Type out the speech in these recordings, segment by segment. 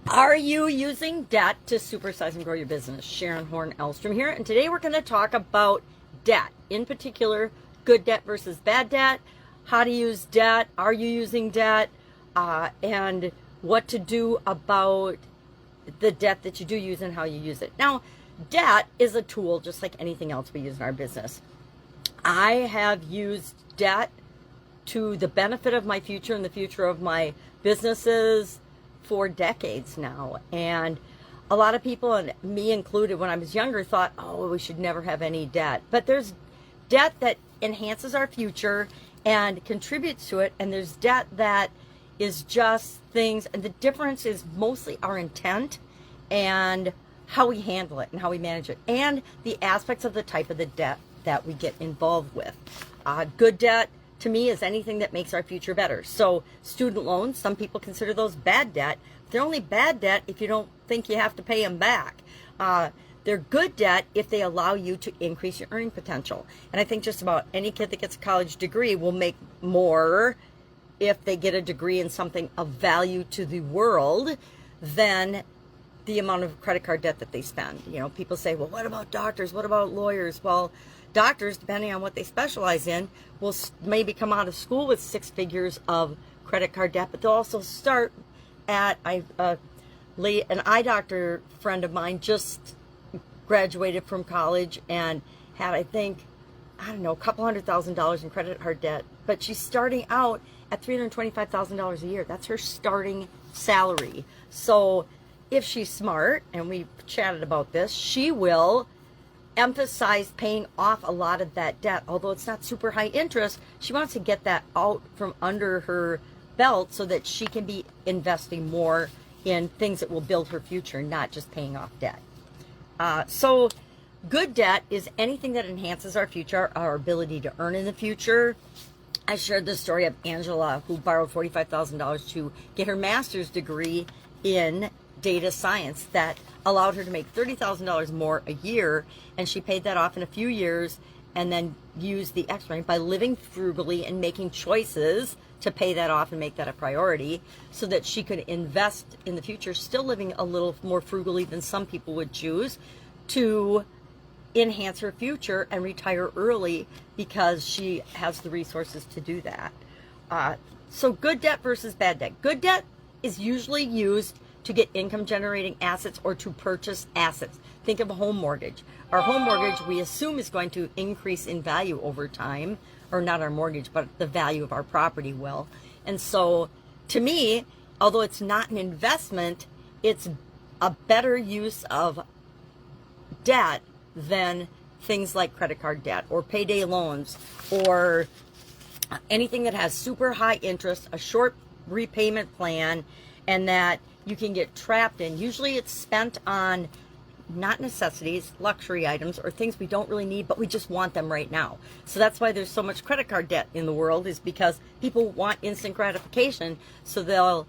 Are you using debt to supersize and grow your business? Sharon Horne-Ellstrom here, and today we're going to talk about debt, in particular, good debt versus bad debt, how to use debt, are you using debt, and what to do about the debt that you do use and how you use it. Now, debt is a tool just like anything else we use in our business. I have used debt to the benefit of my future and the future of my businesses for decades now, and a lot of people, and me included when I was younger, thought, oh, we should never have any debt. But there's debt that enhances our future and contributes to it, and there's debt that is just things, and the difference is mostly our intent and how we handle it and how we manage it, and the aspects of the type of the debt that we get involved with. Good debt to me is anything that makes our future better. So student loans, some people consider those bad debt. They're only bad debt if you don't think you have to pay them back. They're good debt if they allow you to increase your earning potential. And I think just about any kid that gets a college degree will make more if they get a degree in something of value to the world than the amount of credit card debt that they spend. You know, people say, well, what about doctors? What about lawyers? Well, doctors, depending on what they specialize in, will maybe come out of school with 6 figures of credit card debt, but they'll also start at, an eye doctor friend of mine just graduated from college and had, I think, I don't know, a couple $100,000 in credit card debt, but she's starting out at $325,000 a year. That's her starting salary. So if she's smart, and we chatted about this, she will emphasize paying off a lot of that debt. Although it's not super high interest, she wants to get that out from under her belt so that she can be investing more in things that will build her future, not just paying off debt. So good debt is anything that enhances our future, our ability to earn in the future. I shared the story of Angela, who borrowed $45,000 to get her master's degree in data science that allowed her to make $30,000 more a year, and she paid that off in a few years and then used the extra by living frugally and making choices to pay that off and make that a priority so that she could invest in the future, still living a little more frugally than some people would choose, to enhance her future and retire early because she has the resources to do that. So good debt versus bad debt. Good debt is usually used to get income generating assets or to purchase assets. Think of a home mortgage. Our home mortgage, we assume, is going to increase in value over time, or not our mortgage, but the value of our property will. And so to me, although it's not an investment, it's a better use of debt than things like credit card debt or payday loans or anything that has super high interest, a short repayment plan, and that you can get trapped in. Usually it's spent on not necessities, luxury items, or things we don't really need, but we just want them right now. So that's why there's so much credit card debt in the world, is because people want instant gratification, so they'll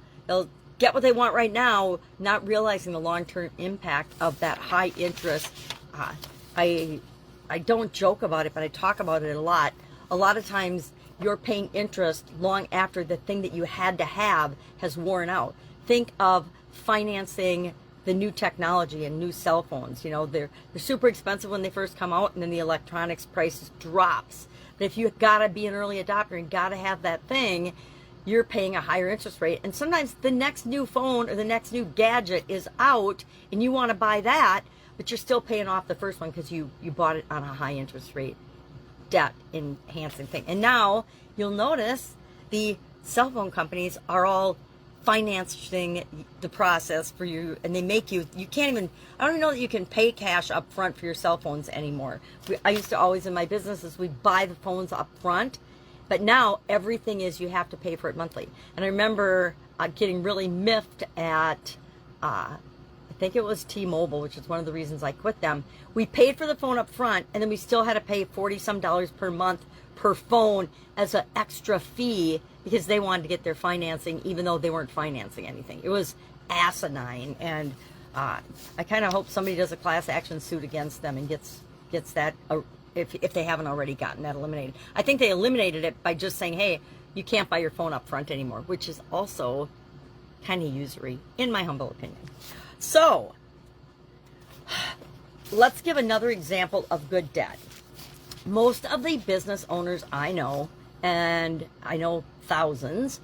get what they want right now, not realizing the long-term impact of that high interest. I don't joke about it, but I talk about it a lot. A lot of times you're paying interest long after the thing that you had to have has worn out. Think of financing the new technology and new cell phones. You know, they're super expensive when they first come out, and then the electronics price drops. But if you've got to be an early adopter and got to have that thing, you're paying a higher interest rate. And sometimes the next new phone or the next new gadget is out and you want to buy that, but you're still paying off the first one because you bought it on a high interest rate debt enhancing thing. And now you'll notice the cell phone companies are all financing the process for you, and they make you can't even, I don't even know that you can pay cash up front for your cell phones anymore. I used to always, in my businesses, we'd buy the phones up front, but now everything is you have to pay for it monthly. And I remember getting really miffed at I think it was T-Mobile, which is one of the reasons I quit them. We paid for the phone up front, and then we still had to pay $40-some per month per phone as an extra fee because they wanted to get their financing, even though they weren't financing anything. It was asinine, and I kind of hope somebody does a class action suit against them and gets that, if they haven't already gotten that eliminated. I think they eliminated it by just saying, hey, you can't buy your phone up front anymore, which is also kind of usury, in my humble opinion. So let's give another example of good debt. Most of the business owners I know, and I know thousands,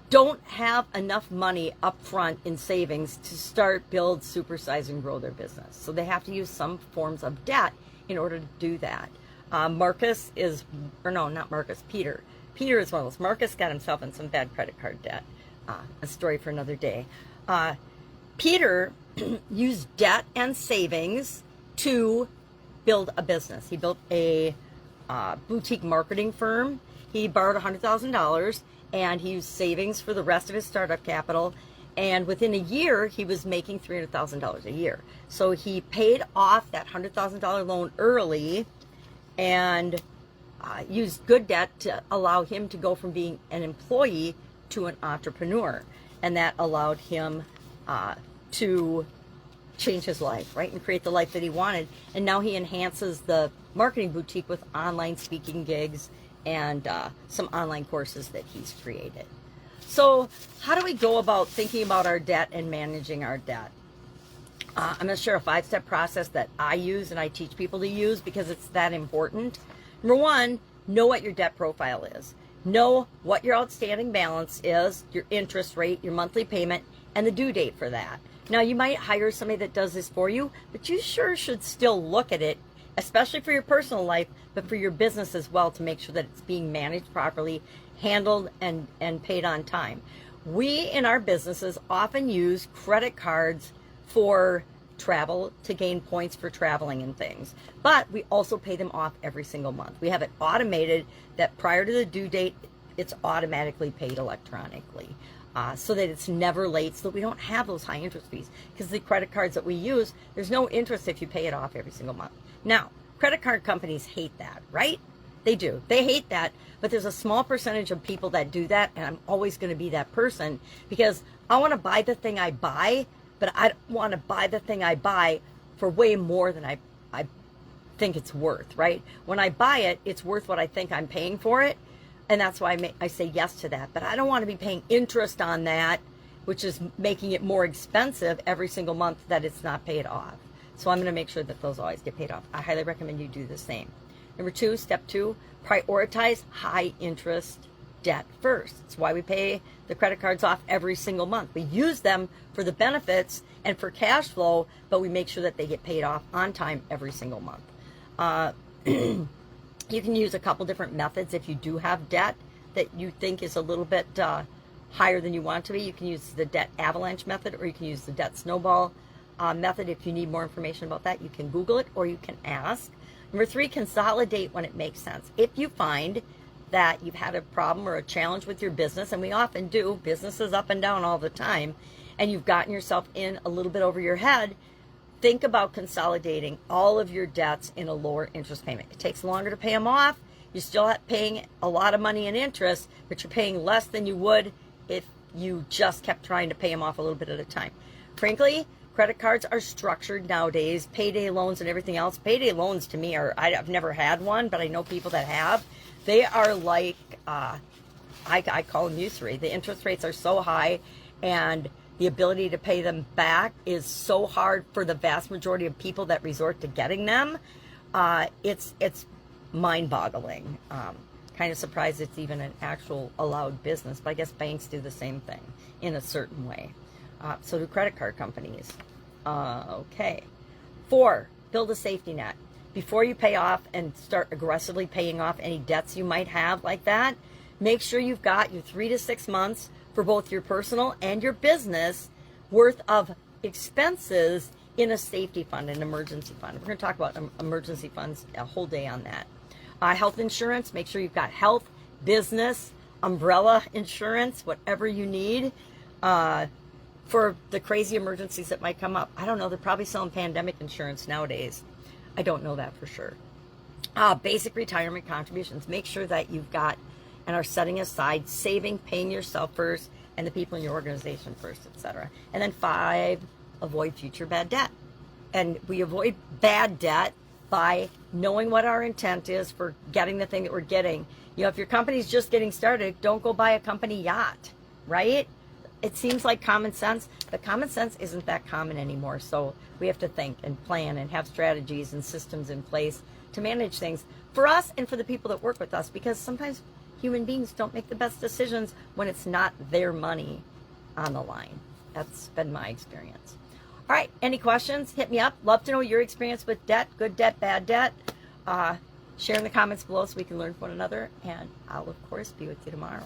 don't have enough money up front in savings to start, build, supersize, and grow their business. So they have to use some forms of debt in order to do that. Peter. Peter is one of those. Marcus got himself in some bad credit card debt. A story for another day. Peter used debt and savings to build a business. He built a boutique marketing firm. He borrowed $100,000 and he used savings for the rest of his startup capital. And within a year, he was making $300,000 a year. So he paid off that $100,000 loan early and used good debt to allow him to go from being an employee to an entrepreneur. And that allowed him to change his life, right? And create the life that he wanted. And now he enhances the marketing boutique with online speaking gigs and some online courses that he's created. So how do we go about thinking about our debt and managing our debt? I'm going to share a 5-step process that I use and I teach people to use because it's that important. Number one, know what your debt profile is. Know what your outstanding balance is, your interest rate, your monthly payment, and the due date for that. Now, you might hire somebody that does this for you, but you sure should still look at it, especially for your personal life, but for your business as well, to make sure that it's being managed properly, handled, and paid on time. We, in our businesses, often use credit cards for travel to gain points for traveling and things, but we also pay them off every single month. We have it automated that prior to the due date, it's automatically paid electronically. So that it's never late, so that we don't have those high interest fees. Because the credit cards that we use, there's no interest if you pay it off every single month. Now, credit card companies hate that, right? They do. They hate that, but there's a small percentage of people that do that, and I'm always going to be that person because I want to buy the thing I buy, but I don't want to buy the thing I buy for way more than I think it's worth, right? When I buy it, it's worth what I think I'm paying for it. And that's why I say yes to that. But I don't want to be paying interest on that, which is making it more expensive every single month that it's not paid off. So I'm going to make sure that those always get paid off. I highly recommend you do the same. Number two, step two, prioritize high interest debt first. It's why we pay the credit cards off every single month. We use them for the benefits and for cash flow, but we make sure that they get paid off on time every single month. You can use a couple different methods if you do have debt that you think is a little bit higher than you want to be. You can use the debt avalanche method, or you can use the debt snowball method. If you need more information about that, you can Google it or you can ask. Number three, consolidate when it makes sense. If you find that you've had a problem or a challenge with your business, and we often do, business is up and down all the time, and you've gotten yourself in a little bit over your head, think about consolidating all of your debts in a lower interest payment. It takes longer to pay them off. You're still paying a lot of money in interest, but you're paying less than you would if you just kept trying to pay them off a little bit at a time. Frankly, credit cards are structured nowadays, payday loans and everything else. Payday loans to me I've never had one, but I know people that have. They are like, I call them usury. The interest rates are so high, and the ability to pay them back is so hard for the vast majority of people that resort to getting them. It's mind-boggling. Kind of surprised it's even an actual allowed business, but I guess banks do the same thing in a certain way. So do credit card companies. Okay. 4, build a safety net. Before you pay off and start aggressively paying off any debts you might have like that, make sure you've got your 3 to 6 months for both your personal and your business worth of expenses in a safety fund, an emergency fund. We're going to talk about emergency funds a whole day on that. Health insurance, make sure you've got health, business, umbrella insurance, whatever you need for the crazy emergencies that might come up. I don't know, they're probably selling pandemic insurance nowadays. I don't know that for sure. Basic retirement contributions, make sure that you've got and are setting aside, saving, paying yourself first, and the people in your organization first, etc. And then 5, avoid future bad debt. And we avoid bad debt by knowing what our intent is for getting the thing that we're getting. You know, if your company's just getting started, don't go buy a company yacht, right? it seems like common sense, but common sense isn't that common anymore. So we have to think and plan and have strategies and systems in place to manage things for us and for the people that work with us, because sometimes human beings don't make the best decisions when it's not their money on the line. That's been my experience. All right, any questions? Hit me up. Love to know your experience with debt, good debt, bad debt. Share in the comments below so we can learn from one another, and I'll, of course, be with you tomorrow.